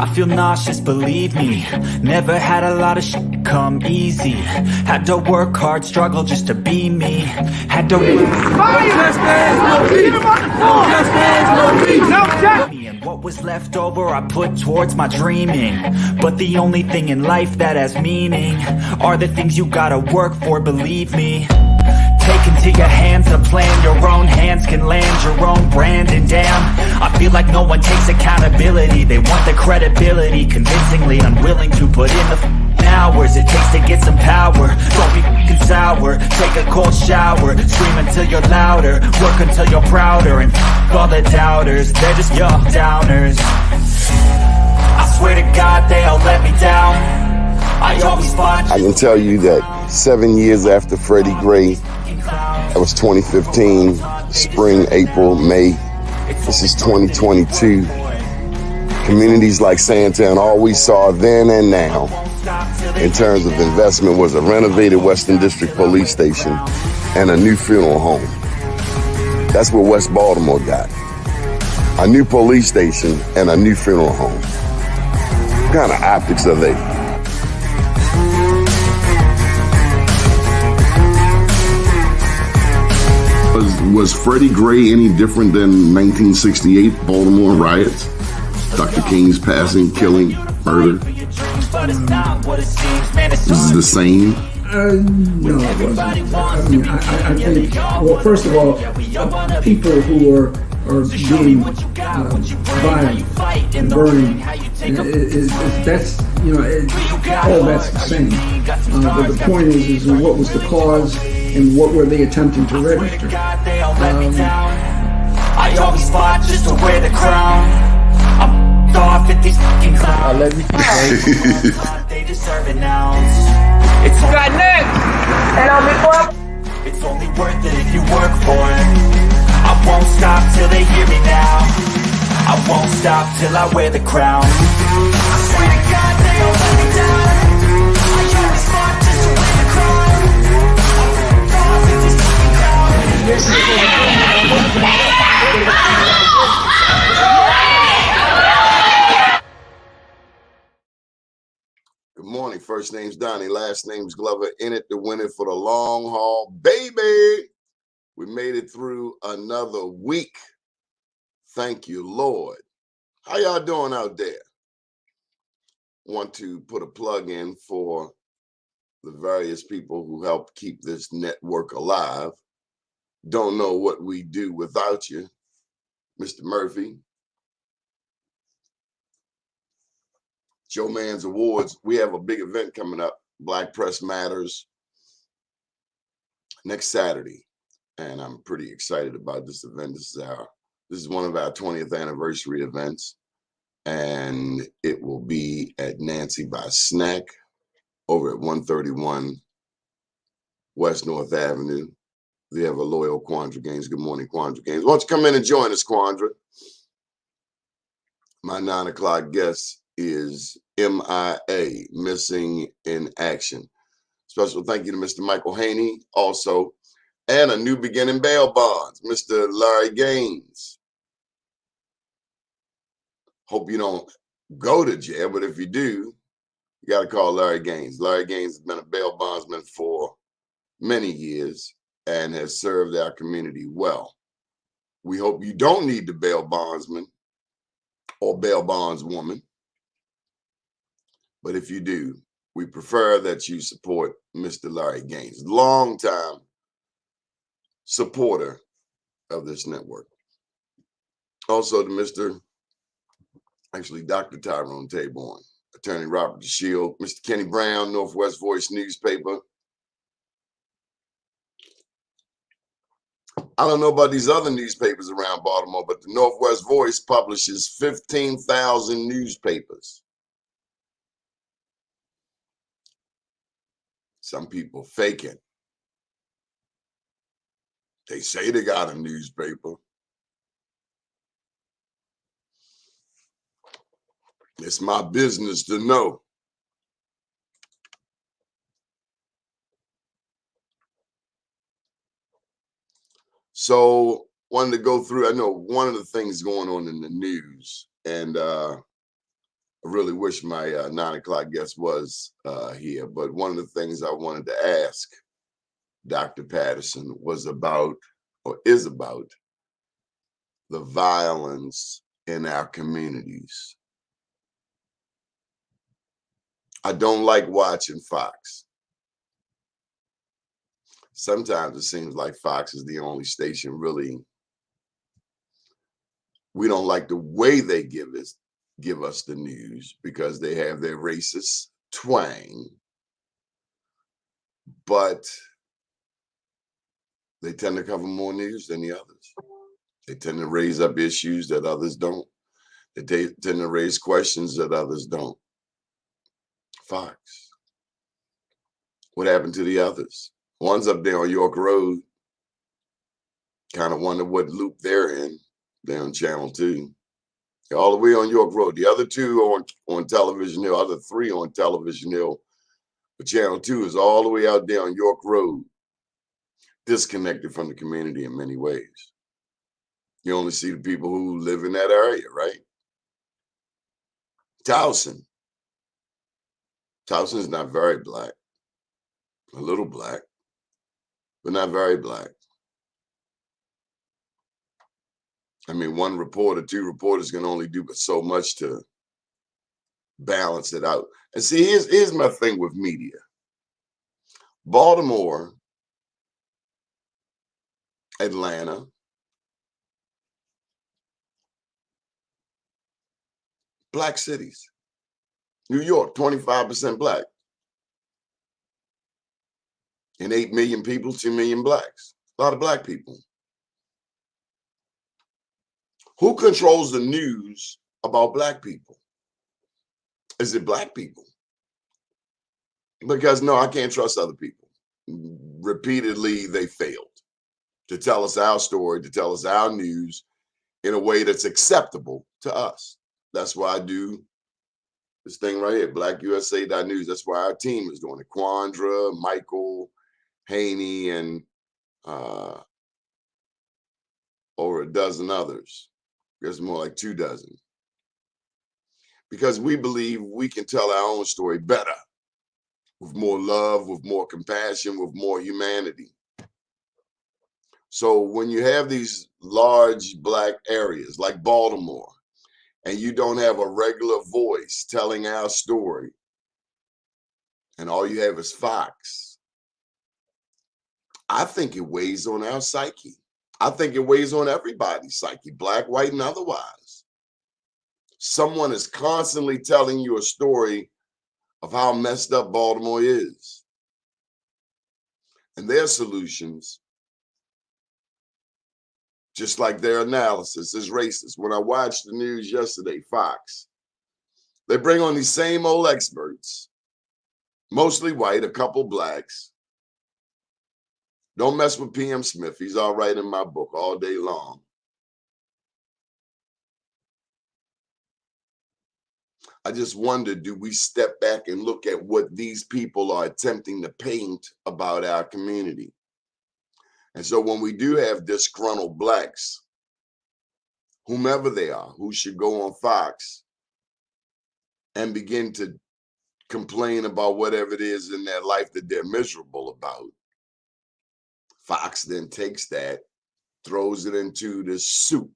I feel nauseous, believe me. Never had a lot of shit come easy. Had to work hard, struggle just to be me. Had to and what was left over I put towards my dreaming. But the only thing in life that has meaning are the things you gotta work for, believe me. Take into your hands a plan, your own hands can land your own brand. And damn, I feel like no one takes accountability. They want the credibility, convincingly unwilling to put in the hours it takes to get some power. Don't be f***ing sour, take a cold shower, scream until you're louder, work until you're prouder, and f*** all the doubters, they're just young downers. I swear to God they all let me down. I always fought. I can tell you that 7 years after Freddie Gray, that was 2015, spring, April, May. This is 2022. Communities like Sandtown, all we saw then and now in terms of investment was a renovated Western District Police Station and a new funeral home. That's what West Baltimore got. A new police station and a new funeral home. What kind of optics are they? Was Freddie Gray any different than 1968 Baltimore riots? Dr. King's passing, killing, murder? This is the same? No, it wasn't. I mean, I think, well, first of all, people who are being violent and burning, that's, all that's the same. But the point is what was the cause and what were they attempting to register? I always fought just to wear the crown. I'm off at these fucking clowns. They deserve an ounce. It's got next. It's only worth it if you work for it. I won't stop till they hear me now. I won't stop till I wear the crown. I swear to God they all let me down. I always fought just to wear the crown. I'm off at these fucking clowns. Good morning. First name's Donnie, last name's Glover. In it to win it for the long haul, baby. We made it through another week. Thank you, Lord. How y'all doing out there? Want to put a plug in for the various people who help keep this network alive. Don't know what we do without you. Mr. Murphy, Joe Mann's Awards. We have a big event coming up, Black Press Matters, next Saturday. And I'm pretty excited about this event. This is one of our 20th anniversary events. And it will be at Nancy by Snack over at 131 West North Avenue. They have a loyal Quandra Gaines. Good morning, Quandra Gaines. Why don't you come in and join us, Quandra? My 9 o'clock guest is MIA, Missing in Action. Special thank you to Mr. Michael Haney, also, and a new beginning bail bonds, Mr. Larry Gaines. Hope you don't go to jail, but if you do, you got to call Larry Gaines. Larry Gaines has been a bail bondsman for many years and has served our community well. We hope you don't need the bail bondsman or bail bondswoman. But if you do, we prefer that you support Mr. Larry Gaines, longtime supporter of this network. Also to Dr. Tyrone Taborn, Attorney Robert DeShield, Mr. Kenny Brown, Northwest Voice newspaper. I don't know about these other newspapers around Baltimore, but the Northwest Voice publishes 15,000 newspapers. Some people fake it. They say they got a newspaper. It's my business to know. So wanted to go through, I know one of the things going on in the news, and I really wish my 9 o'clock guest was here, but one of the things I wanted to ask Dr. Patterson was about, or is about, the violence in our communities. I don't like watching Fox. Sometimes it seems like Fox is the only station really. We don't like the way they give us the news because they have their racist twang, but they tend to cover more news than the others. They tend to raise up issues that others don't. They tend to raise questions that others don't. Fox. What happened to the others? One's up there on York Road. Kind of wonder what loop they're in. They're on Channel 2. They're all the way on York Road. The other two on Television Hill, other three on Television Hill. But Channel 2 is all the way out there on York Road, disconnected from the community in many ways. You only see the people who live in that area, right? Towson. Towson is not very black. A little black, but not very black. I mean, one reporter, two reporters can only do but so much to balance it out. And see, here's my thing with media. Baltimore, Atlanta, black cities. New York, 25% black. And 8 million people, 2 million blacks. A lot of black people. Who controls the news about black people? Is it black people? Because no, I can't trust other people. Repeatedly, they failed to tell us our story, to tell us our news in a way that's acceptable to us. That's why I do this thing right here, blackusa.news. That's why our team is doing it. Quandra, Michael, Haney, and over a dozen others. There's more like 2 dozen. Because we believe we can tell our own story better, with more love, with more compassion, with more humanity. So when you have these large black areas like Baltimore, and you don't have a regular voice telling our story, and all you have is Fox, I think it weighs on our psyche. I think it weighs on everybody's psyche, black, white, and otherwise. Someone is constantly telling you a story of how messed up Baltimore is. And their solutions, just like their analysis, is racist. When I watched the news yesterday, Fox, they bring on these same old experts, mostly white, a couple blacks. Don't mess with PM Smith. He's all right in my book all day long. I just wonder, do we step back and look at what these people are attempting to paint about our community? And so when we do have disgruntled blacks, whomever they are, who should go on Fox and begin to complain about whatever it is in their life that they're miserable about, Fox then takes that, throws it into the soup.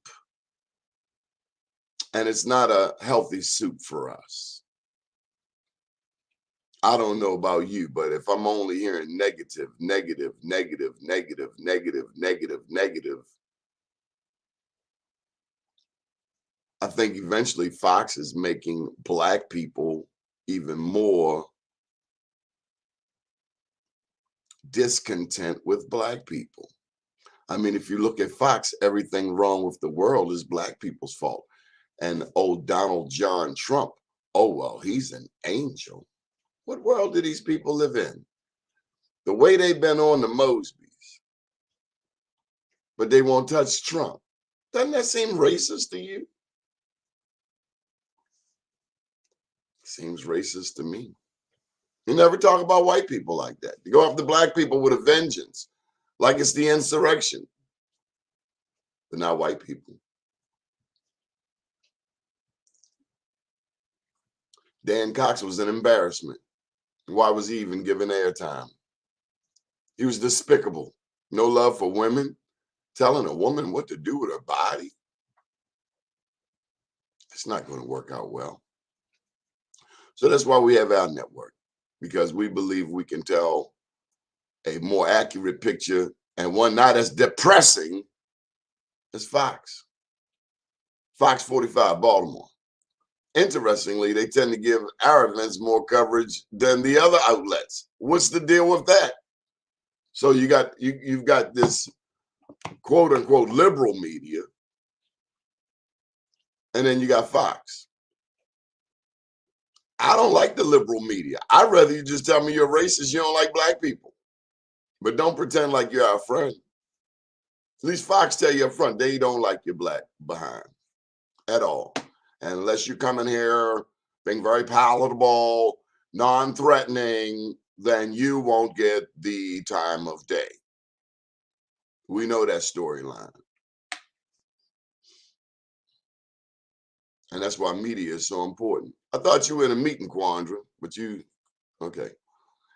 And it's not a healthy soup for us. I don't know about you, but if I'm only hearing negative, negative, negative, negative, negative, negative, negative, I think eventually Fox is making black people even more discontent with black people. I mean, if you look at Fox, everything wrong with the world is black people's fault. And old Donald John Trump, oh, well, he's an angel. What world do these people live in? The way they've been on the Mosbys, but they won't touch Trump. Doesn't that seem racist to you? Seems racist to me. You never talk about white people like that. You go after black people with a vengeance, like it's the insurrection, but not white people. Dan Cox was an embarrassment. Why was he even given airtime? He was despicable. No love for women, telling a woman what to do with her body. It's not going to work out well. So that's why we have our network, because we believe we can tell a more accurate picture and one not as depressing as Fox. Fox 45 Baltimore. Interestingly, they tend to give our events more coverage than the other outlets. What's the deal with that? So you've got this quote unquote liberal media, and then you got Fox. I don't like the liberal media. I'd rather you just tell me you're racist, you don't like black people. But don't pretend like you're our friend. At least Fox tell you up front, they don't like your black behind at all. And unless you come in here being very palatable, non-threatening, then you won't get the time of day. We know that storyline. And that's why media is so important. I thought you were in a meeting quandary, but okay.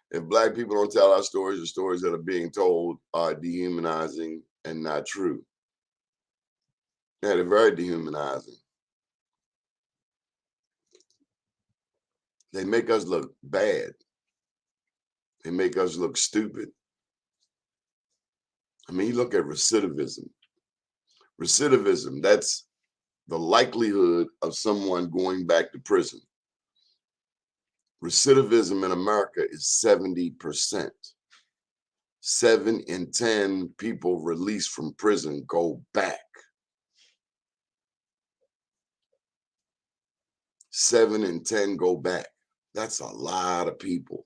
If black people don't tell our stories, the stories that are being told are dehumanizing and not true. Yeah, they're very dehumanizing. They make us look bad. They make us look stupid. I mean, you look at recidivism. Recidivism, that's the likelihood of someone going back to prison. Recidivism in America is 70%. 7 in 10 people released from prison go back. 7 in 10 go back. That's a lot of people.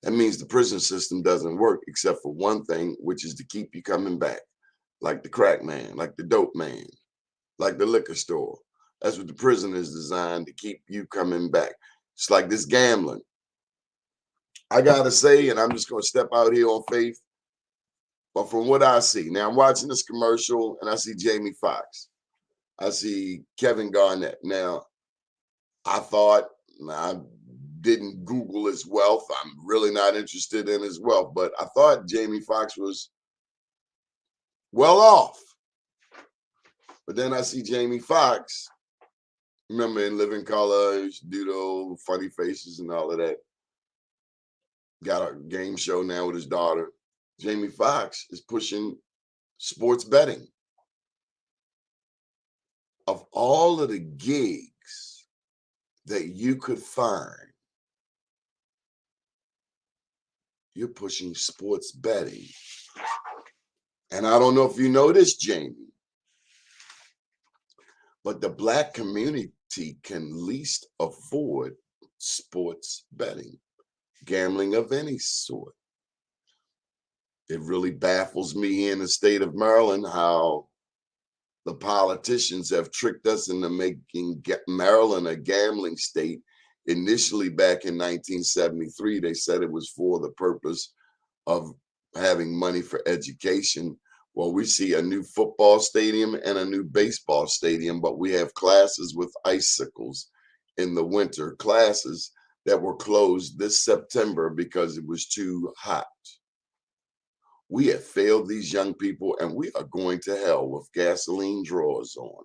That means the prison system doesn't work except for one thing, which is to keep you coming back. Like the crack man, like the dope man, like the liquor store. That's what the prison is designed to keep you coming back. It's like this gambling. I got to say, and I'm just going to step out here on faith, but from what I see, now I'm watching this commercial and I see Jamie Foxx. I see Kevin Garnett. Now, I didn't Google his wealth. I'm really not interested in his wealth, but I thought Jamie Foxx was well off. But then I see Jamie Foxx, remember in Living Color, he used to do those funny faces and all of that. Got a game show now with his daughter. Jamie Foxx is pushing sports betting. Of all of the gigs that you could find, you're pushing sports betting. And I don't know if you know this, Jamie, but the black community can least afford sports betting, gambling of any sort. It really baffles me here in the state of Maryland how the politicians have tricked us into making Maryland a gambling state. Initially, back in 1973, they said it was for the purpose of having money for education. Well, we see a new football stadium and a new baseball stadium, but we have classes with icicles in the winter, classes that were closed this September because it was too hot. We have failed these young people, and we are going to hell with gasoline drawers on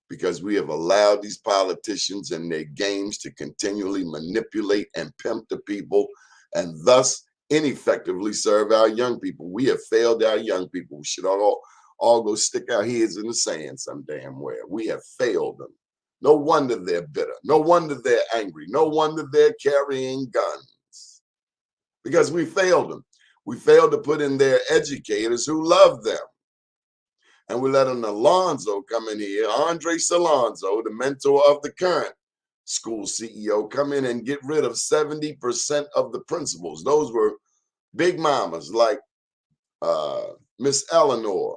because we have allowed these politicians and their games to continually manipulate and pimp the people and thus ineffectively serve our young people. We have failed our young people. We should all go stick our heads in the sand some damn where. We have failed them. No wonder they're bitter. No wonder they're angry. No wonder they're carrying guns because we failed them. We failed to put in their educators who love them. And we let an Alonzo come in here, Andre Salonzo, the mentor of the current school CEO, come in and get rid of 70% of the principals. Those were big mamas like Miss Eleanor.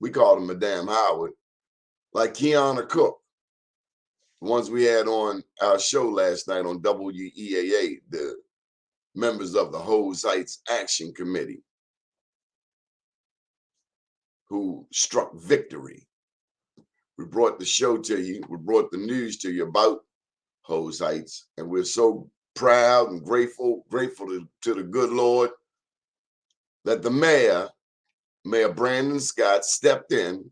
We called her Madame Howard. Like Kiana Cook, the ones we had on our show last night on WEAA, the members of the Hose Heights Action Committee who struck victory. We brought the show to you. We brought the news to you about Hose Heights. And we're so proud and grateful to the good Lord that the mayor, Mayor Brandon Scott, stepped in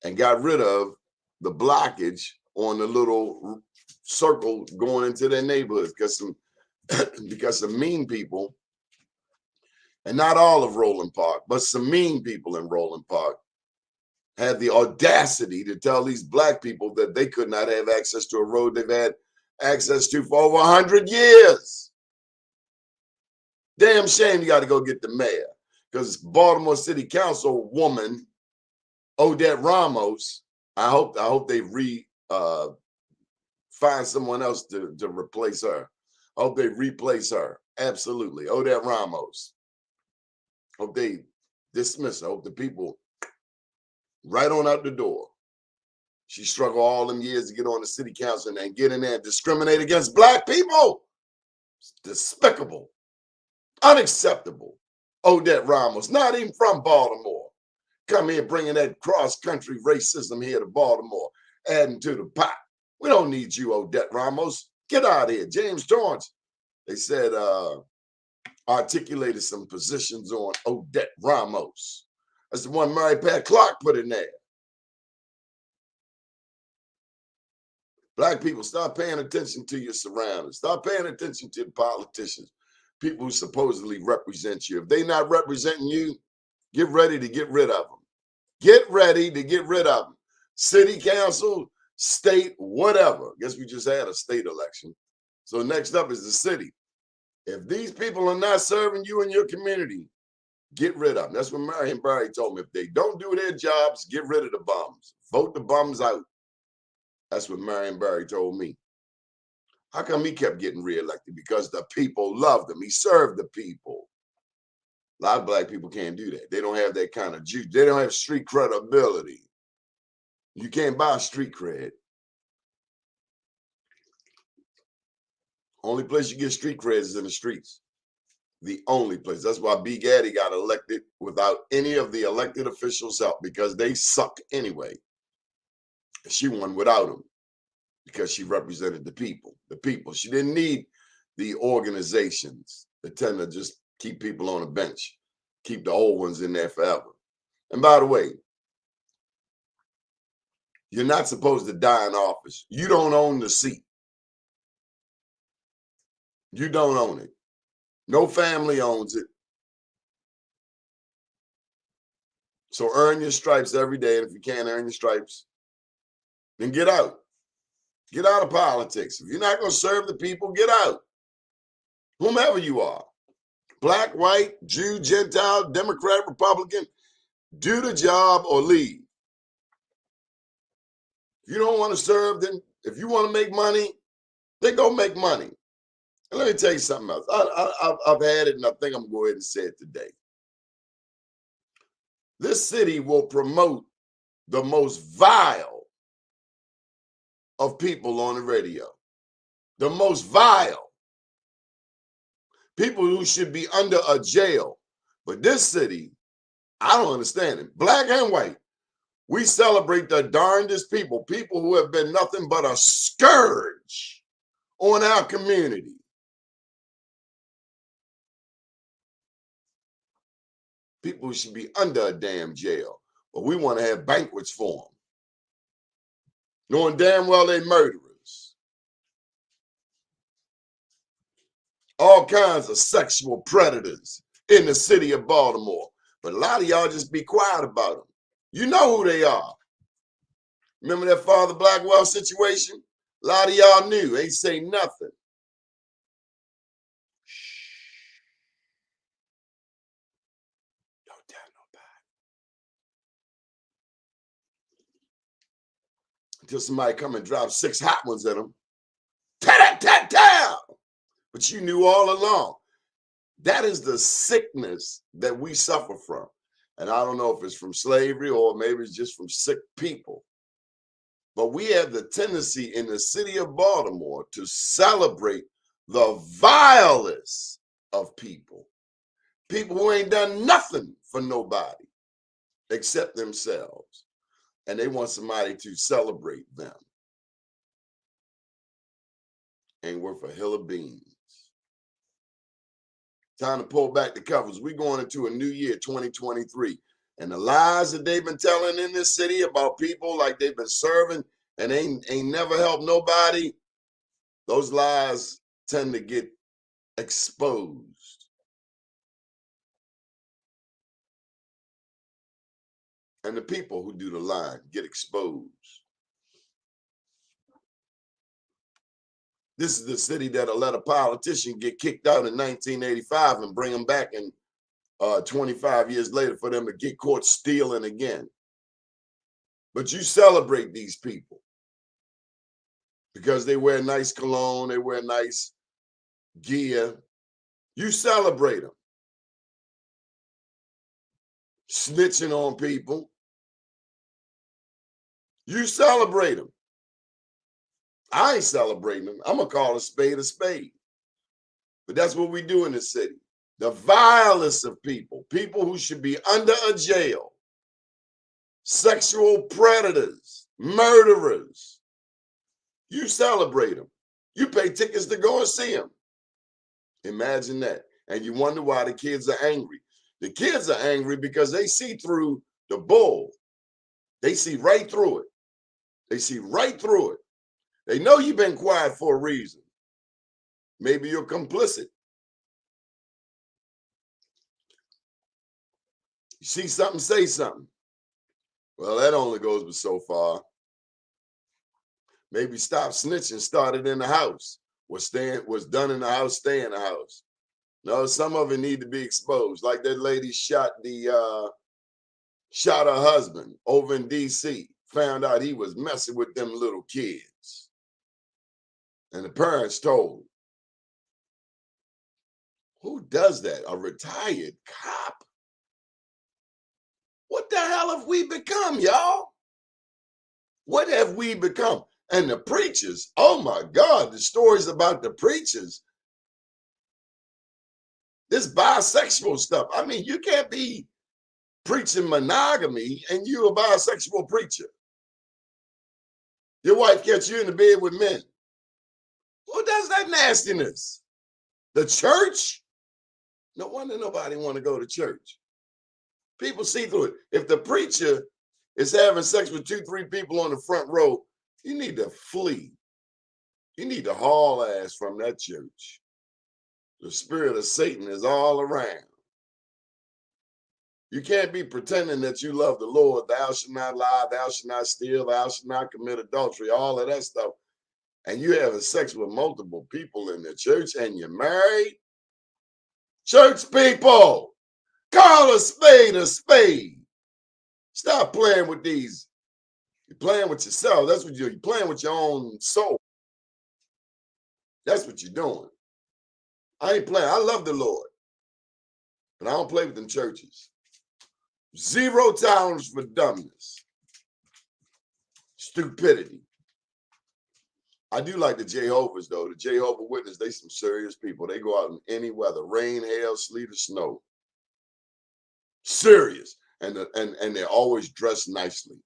and got rid of the blockage on the little circle going into their neighborhoods because some mean people, and not all of Roland Park, but some mean people in Roland Park had the audacity to tell these black people that they could not have access to a road they've had access to for over 100 years. Damn shame you got to go get the mayor, because Baltimore City Council woman Odette Ramos, I hope they find someone else to replace her. I hope they replace her. Absolutely. Odette Ramos. Hope they dismiss her. Hope the people right on out the door. She struggled all them years to get on the city council and get in there and discriminate against black people. It's despicable. Unacceptable. Odette Ramos, not even from Baltimore. Come here bringing that cross-country racism here to Baltimore, adding to the pot. We don't need you, Odette Ramos. Get out of here. James Torrance, they said, articulated some positions on Odette Ramos. That's the one Mary Pat Clark put in there. Black people, start paying attention to your surroundings. Start paying attention to the politicians, people who supposedly represent you. If they're not representing you, get ready to get rid of them. Get ready to get rid of them. City council, state, whatever. Guess we just had a state election. So next up is the city. If these people are not serving you in your community, get rid of them. That's what Marion Barry told me. If they don't do their jobs, get rid of the bums. Vote the bums out. That's what Marion Barry told me. How come he kept getting reelected? Because the people loved him. He served the people. A lot of black people can't do that. They don't have that kind of juice. They don't have street credibility. You can't buy street cred. Only place you get street cred is in the streets. The only place. That's why B. Gaddy got elected without any of the elected officials' help, because they suck anyway. She won without them because she represented the people. The people. She didn't need the organizations that tend to just keep people on a bench, keep the old ones in there forever. And by the way, you're not supposed to die in office. You don't own the seat. You don't own it. No family owns it. So earn your stripes every day. And if you can't earn your stripes, then get out. Get out of politics. If you're not going to serve the people, get out. Whomever you are. Black, white, Jew, Gentile, Democrat, Republican, do the job or leave. If you don't want to serve, then if you want to make money, then go make money. And let me tell you something else. I've had it, and I think I'm going to go ahead and say it today. This city will promote the most vile of people on the radio. The most vile. People who should be under a jail. But this city, I don't understand it. Black and white, we celebrate the darndest people, people who have been nothing but a scourge on our community. People who should be under a damn jail. But we want to have banquets for them. Knowing damn well they murderers. All kinds of sexual predators in the city of Baltimore. But a lot of y'all just be quiet about them. You know who they are. Remember that Father Blackwell situation? A lot of y'all knew. Ain't say nothing. Shh. Don't tell nobody. Until somebody come and drop 6 hot ones at them. Ta-ta-ta-ta! But you knew all along. That is the sickness that we suffer from. And I don't know if it's from slavery or maybe it's just from sick people. But we have the tendency in the city of Baltimore to celebrate the vilest of people. People who ain't done nothing for nobody except themselves. And they want somebody to celebrate them. ain't worth a hill of beans. Time to pull back the covers. We're going into a new year, 2023. And the lies that they've been telling in this city about people like they've been serving and ain't never helped nobody, those lies tend to get exposed. And the people who do the lying get exposed. This is the city that'll let a politician get kicked out in 1985 and bring them back in 25 years later for them to get caught stealing again. But you celebrate these people because they wear nice cologne, they wear nice gear. You celebrate them. Snitching on people. You celebrate them. I ain't celebrating them. I'm going to call a spade a spade. But that's what we do in this city. The vilest of people, people who should be under a jail, sexual predators, murderers. You celebrate them. You pay tickets to go and see them. Imagine that. And you wonder why the kids are angry. The kids are angry because they see through the bull. They see right through it. They see right through it. They know you've been quiet for a reason. Maybe you're complicit. You see something, say something. Well, that only goes but so far. Maybe stop snitching started in the house. What's done in the house, stay in the house. No, some of it need to be exposed. Like that lady shot her husband over in DC. Found out he was messing with them little kids. And the parents told. Who does that? A retired cop? What the hell have we become, y'all? What have we become? And the preachers, oh my God, the stories about the preachers. This bisexual stuff. I mean, you can't be preaching monogamy and you a bisexual preacher. Your wife gets you in the bed with men. Who does that nastiness? The church? No wonder nobody want to go to church. People see through it. If the preacher is having sex with 2-3 people on the front row, you need to flee. You need to haul ass from that church. The spirit of Satan is all around. You can't be pretending that you love the Lord. Thou shalt not lie, thou shalt not steal, thou shalt not commit adultery, all of that stuff. And you having sex with multiple people in the church and you're married. Church people, call a spade a spade. Stop playing with these. You're playing with yourself. That's what you're playing with your own soul. That's what you're doing. I ain't playing. I love the Lord. But I don't play with them churches. Zero tolerance for dumbness. Stupidity. I do like the Jehovah's, though. The Jehovah Witness, they some serious people. They go out in any weather, rain, hail, sleet, or snow. Serious. And they're always dressed nicely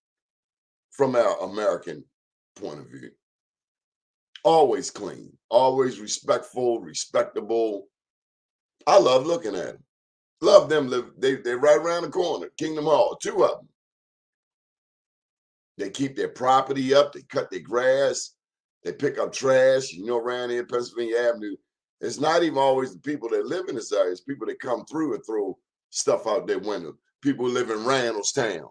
from our American point of view. Always clean, always respectful, respectable. I love looking at them. Love them. They're right around the corner. Kingdom Hall, 2 of them. They keep their property up. They cut their grass. They pick up trash. You know, around here in Pennsylvania Avenue, it's not even always the people that live in this area. It's people that come through and throw stuff out their window. People who live in Randallstown.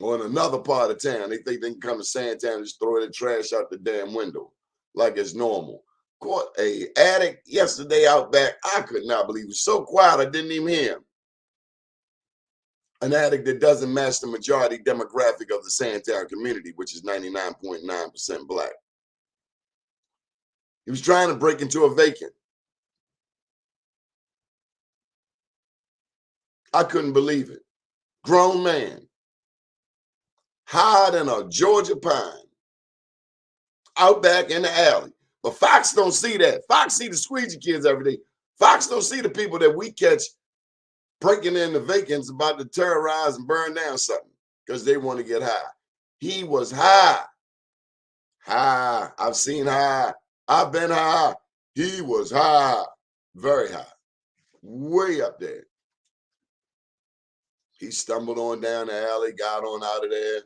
Or in another part of town. They think they can come to Sandtown and just throw their trash out the damn window like it's normal. Caught an addict yesterday out back. I could not believe it. Was so quiet I didn't even hear him. An addict that doesn't match the majority demographic of the Sandtown community, which is 99.9% black. He was trying to break into a vacant. I couldn't believe it. Grown man. Higher than a Georgia pine. Out back in the alley. But Fox don't see that. Fox see the squeegee kids every day. Fox don't see the people that we catch breaking in the vacants about to terrorize and burn down something because they want to get high. He was high. High. I've seen high. I've been high. He was high. Very high. Way up there. He stumbled on down the alley, got on out of there.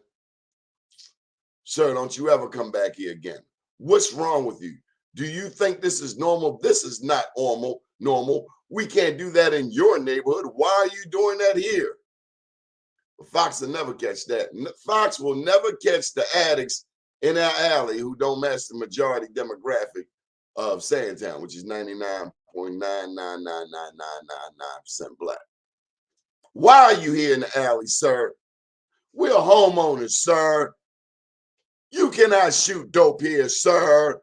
Sir, don't you ever come back here again. What's wrong with you? Do you think this is normal? This is not normal. We can't do that in your neighborhood. Why are you doing that here? Fox will never catch that. Fox will never catch the addicts in our alley who don't match the majority demographic of Sandtown, which is 99.9999999% black. Why are you here in the alley, sir? We're homeowners, sir. You cannot shoot dope here, sir.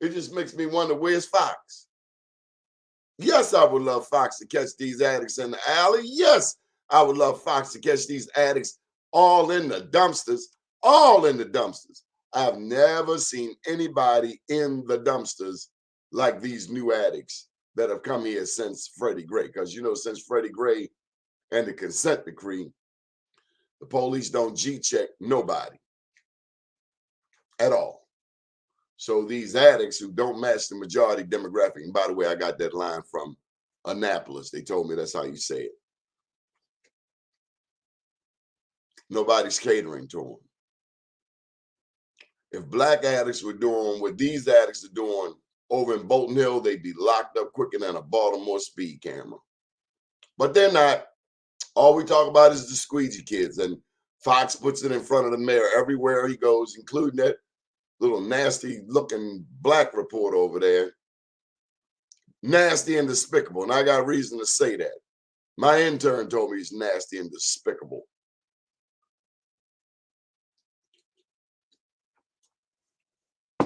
It just makes me wonder, where's Fox? Yes, I would love Fox to catch these addicts in the alley. Yes, I would love Fox to catch these addicts all in the dumpsters, all in the dumpsters. I've never seen anybody in the dumpsters like these new addicts that have come here since Freddie Gray. Because, you know, since Freddie Gray and the consent decree, the police don't G-check nobody at all. So these addicts who don't match the majority demographic, and by the way, I got that line from Annapolis. They told me that's how you say it. Nobody's catering to them. If black addicts were doing what these addicts are doing over in Bolton Hill, they'd be locked up quicker than a Baltimore speed camera. But they're not. All we talk about is the squeegee kids, and Fox puts it in front of the mayor everywhere he goes, including that little nasty looking black reporter over there. Nasty and despicable. And I got reason to say that. My intern told me he's nasty and despicable.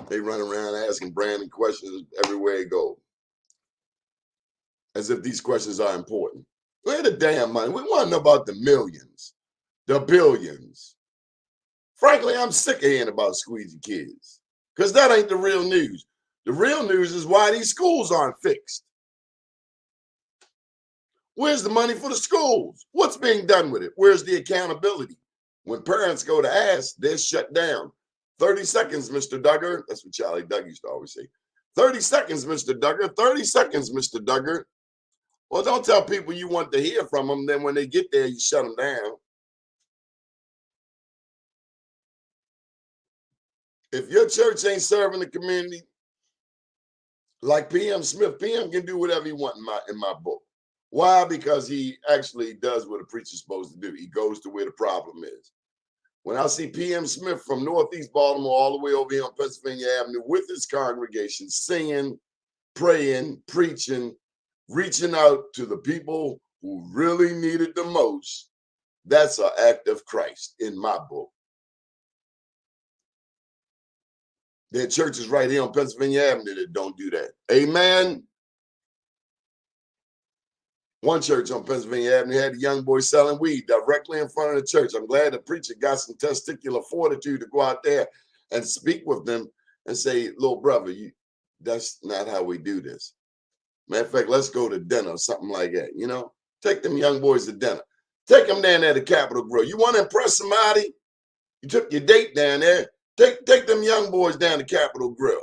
They run around asking Brandon questions everywhere he goes, as if these questions are important. Where the damn money? We want to know about the millions, the billions. Frankly, I'm sick of hearing about squeegee kids, because that ain't the real news. The real news is why these schools aren't fixed. Where's the money for the schools? What's being done with it? Where's the accountability? When parents go to ask, they're shut down. 30 seconds, Mr. Duggar. That's what Charlie Doug used to always say. 30 seconds, Mr. Duggar. 30 seconds, Mr. Duggar. Well, don't tell people you want to hear from them. Then when they get there, you shut them down. If your church ain't serving the community, like PM Smith, PM can do whatever he wants in my book. Why? Because he actually does what a preacher's supposed to do. He goes to where the problem is. When I see PM Smith from Northeast Baltimore all the way over here on Pennsylvania Avenue with his congregation, singing, praying, preaching, reaching out to the people who really need it the most, that's an act of Christ in my book. There are churches right here on Pennsylvania Avenue that don't do that. Amen. One church on Pennsylvania Avenue had a young boy selling weed directly in front of the church. I'm glad the preacher got some testicular fortitude to go out there and speak with them and say, little brother, that's not how we do this. Matter of fact, let's go to dinner or something like that. You know, take them young boys to dinner. Take them down there to Capitol Grill. You want to impress somebody? You took your date down there. Take them young boys down to Capitol Grill.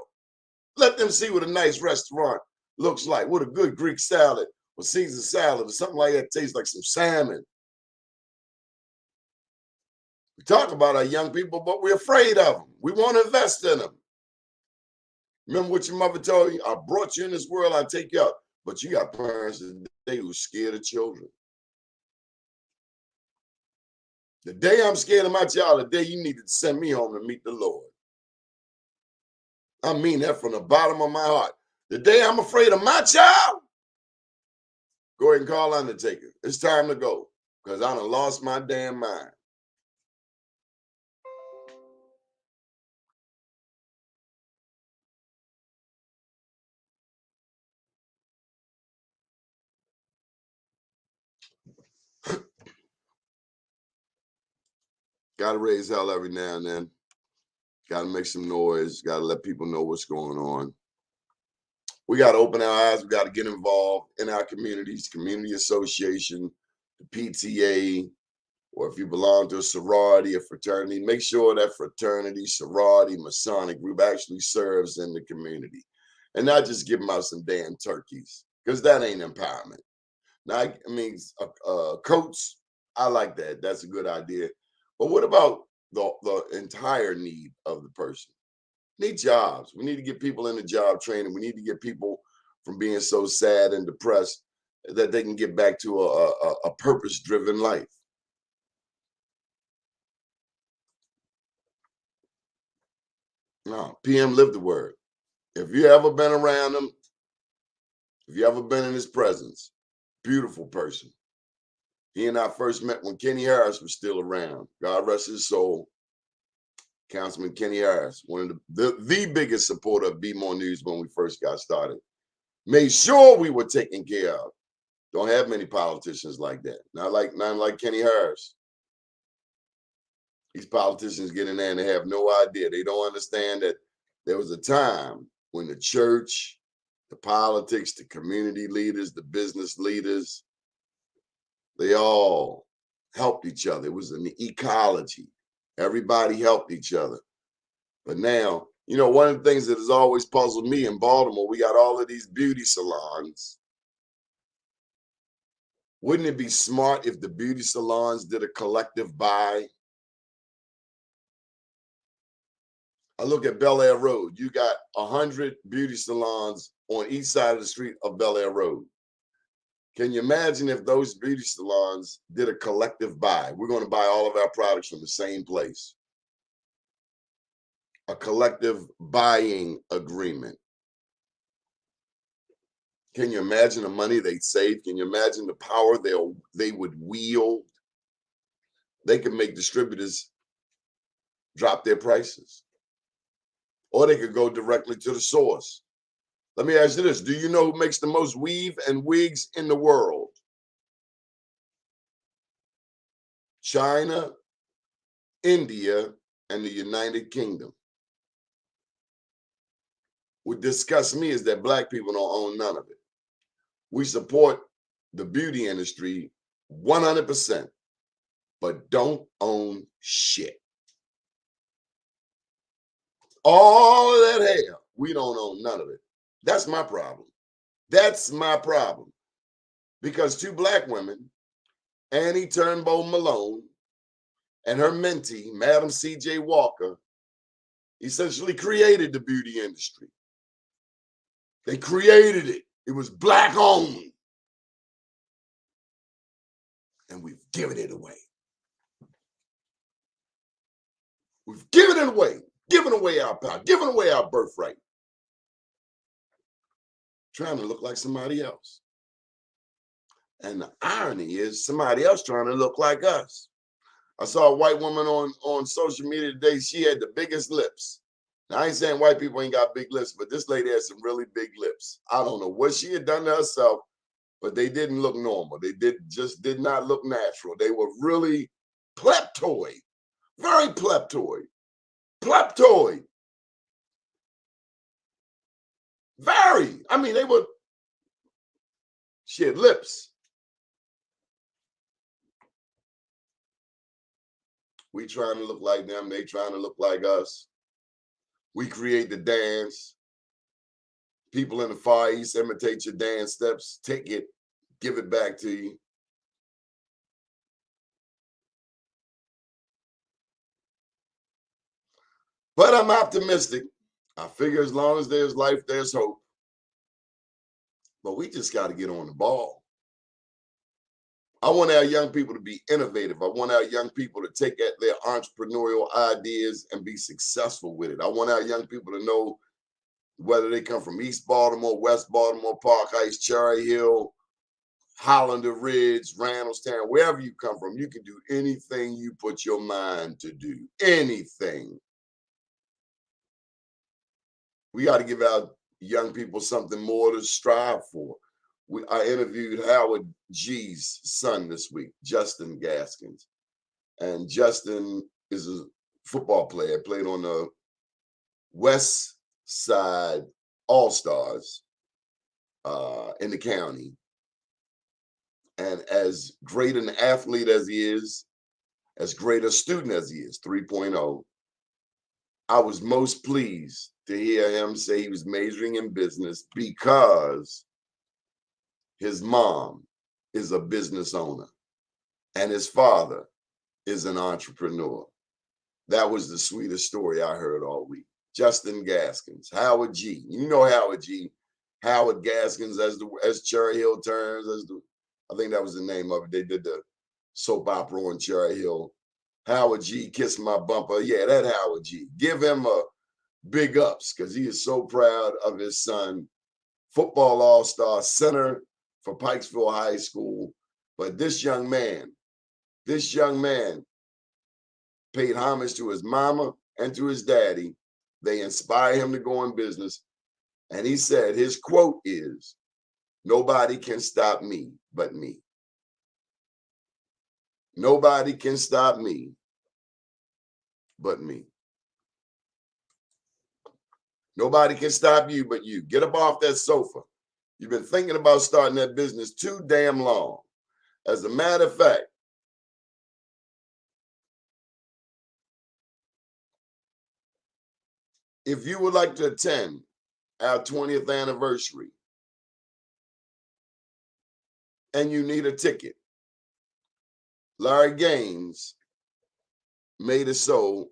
Let them see what a nice restaurant looks like. What a good Greek salad or Caesar salad or something like that tastes like some salmon. We talk about our young people, but we're afraid of them. We want to invest in them. Remember what your mother told you? I brought you in this world, I'll take you out. But you got parents today who are scared of children. The day I'm scared of my child, the day you needed to send me home to meet the Lord. I mean that from the bottom of my heart. The day I'm afraid of my child, go ahead and call Undertaker. It's time to go, because I done lost my damn mind. Got to raise hell every now and then. Got to make some noise. Got to let people know what's going on. We got to open our eyes. We got to get involved in our communities, community association, the PTA, or if you belong to a sorority or fraternity, make sure that fraternity, sorority, Masonic group actually serves in the community. And not just give them out some damn turkeys, because that ain't empowerment. Now, I mean, coats, I like that. That's a good idea. But what about the entire need of the person? Need jobs. We need to get people into job training. We need to get people from being so sad and depressed that they can get back to a purpose-driven life. No, PM lived the word. If you ever been around him, if you ever been in his presence, beautiful person. He and I first met when Kenny Harris was still around. God rest his soul. Councilman Kenny Harris, one of the biggest supporter of Be More News when we first got started. Made sure we were taken care of. Don't have many politicians like that. Not like Kenny Harris. These politicians get in there and they have no idea. They don't understand that there was a time when the church, the politics, the community leaders, the business leaders, they all helped each other. It was an ecology. Everybody helped each other. But now, you know, one of the things that has always puzzled me in Baltimore, we got all of these beauty salons. Wouldn't it be smart if the beauty salons did a collective buy? I look at Bel Air Road. You got 100 beauty salons on each side of the street of Bel Air Road. Can you imagine if those beauty salons did a collective buy? We're going to buy all of our products from the same place. A collective buying agreement. Can you imagine the money they'd save? Can you imagine the power they would wield? They could make distributors drop their prices. Or they could go directly to the source. Let me ask you this. Do you know who makes the most weave and wigs in the world? China, India, and the United Kingdom. What disgusts me is that Black people don't own none of it. We support the beauty industry 100%, but don't own shit. All of that hair, we don't own none of it. That's my problem. That's my problem. Because two Black women, Annie Turnbow Malone and her mentee, Madam C.J. Walker, essentially created the beauty industry. They created it. It was Black owned. And we've given it away. We've given it away. Given away our power. Given away our birthright. Trying to look like somebody else. And the irony is somebody else trying to look like us. I saw a white woman on social media today. She had the biggest lips. Now, I ain't saying white people ain't got big lips, but this lady has some really big lips. I don't know what she had done to herself, but they didn't look normal. They just did not look natural. They were really pleptoid, very pleptoid, pleptoid. Very. I mean, she had lips. We trying to look like them. They trying to look like us. We create the dance. People in the Far East imitate your dance steps. Take it, give it back to you. But I'm optimistic. I figure as long as there's life, there's hope. But we just got to get on the ball. I want our young people to be innovative. I want our young people to take their entrepreneurial ideas and be successful with it. I want our young people to know whether they come from East Baltimore, West Baltimore, Park Heights, Cherry Hill, Hollander Ridge, Randallstown, wherever you come from, you can do anything you put your mind to do. Anything. We got to give our young people something more to strive for. I interviewed Howard G's son this week, Justin Gaskins. And Justin is a football player, played on the West Side All-Stars in the county. And as great an athlete as he is, as great a student as he is, 3.0, I was most pleased to hear him say he was majoring in business because his mom is a business owner and his father is an entrepreneur. That was the sweetest story I heard all week. Justin Gaskins, Howard G. You know Howard G. Howard Gaskins as Cherry Hill turns, I think that was the name of it. They did the soap opera on Cherry Hill. Howard G. Kiss My Bumper. Yeah, that Howard G. Give him a big ups because he is so proud of his son. Football all-star, center for Pikesville High School. But this young man paid homage to his mama and to his daddy. They inspire him to go in business. And he said, his quote is, "Nobody can stop me but me. Nobody can stop me but me. Nobody can stop you but you. Get up off that sofa. You've been thinking about starting that business too damn long. As a matter of fact, if you would like to attend our 20th anniversary and you need a ticket, Larry Gaines made it so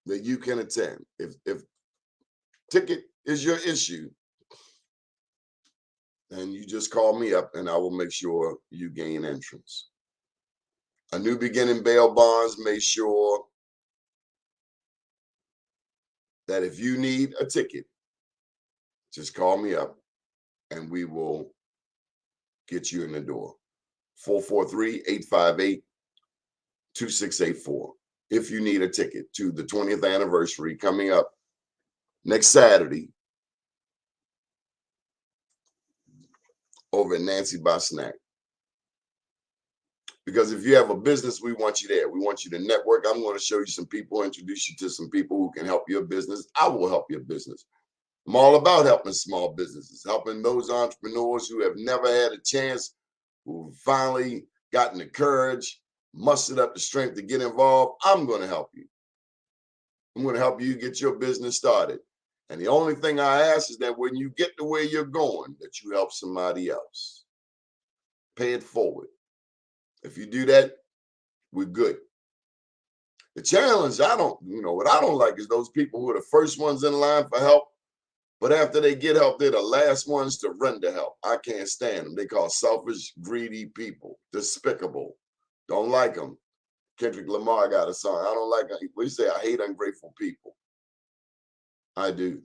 that you can attend. If ticket is your issue, then you just call me up and I will make sure you gain entrance. A New Beginning bail bonds made sure that if you need a ticket, just call me up and we will get you in the door. 443-858-2684. If you need a ticket to the 20th anniversary coming up next Saturday over at Nancy by Snack. Because if you have a business, we want you there. We want you to network. I'm going to show you some people, introduce you to some people who can help your business. I will help your business. I'm all about helping small businesses, helping those entrepreneurs who have never had a chance, who finally gotten the courage, mustered up the strength to get involved. I'm going to help you. I'm going to help you get your business started. And the only thing I ask is that when you get to where you're going, that you help somebody else. Pay it forward. If you do that, we're good. The challenge, what I don't like is those people who are the first ones in line for help, but after they get help, they're the last ones to render help. I can't stand them. They call selfish, greedy people, despicable. Don't like them. Kendrick Lamar got a song. I don't like, what do you say? I hate ungrateful people. I do.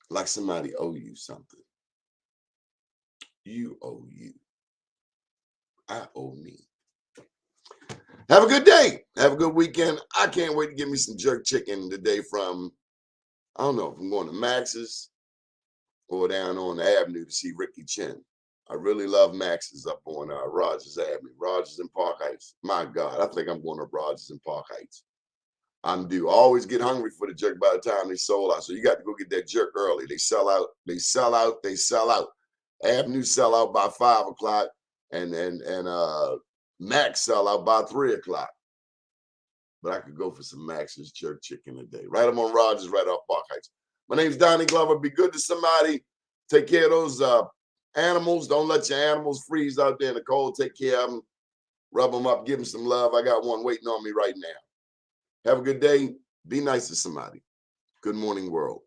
Like somebody owe you something. You owe you. I owe me. Have a good day. Have a good weekend. I can't wait to get me some jerk chicken today from, I don't know if I'm going to Max's or down on the Avenue to see Ricky Chin. I really love Max's up on Rogers Avenue, Rogers and Park Heights. My God, I think I'm going to Rogers and Park Heights. I'm due. I always get hungry for the jerk by the time they sold out. So you got to go get that jerk early. They sell out. They sell out. They sell out. Avenue sell out by 5 o'clock, and Max sell out by 3 o'clock. But I could go for some Max's jerk chicken today. Right up on Rogers, right off Park Heights. My name's Donnie Glover. Be good to somebody. Take care of those animals. Don't let your animals freeze out there in the cold. Take care of them. Rub them up. Give them some love. I got one waiting on me right now. Have a good day. Be nice to somebody. Good morning, world.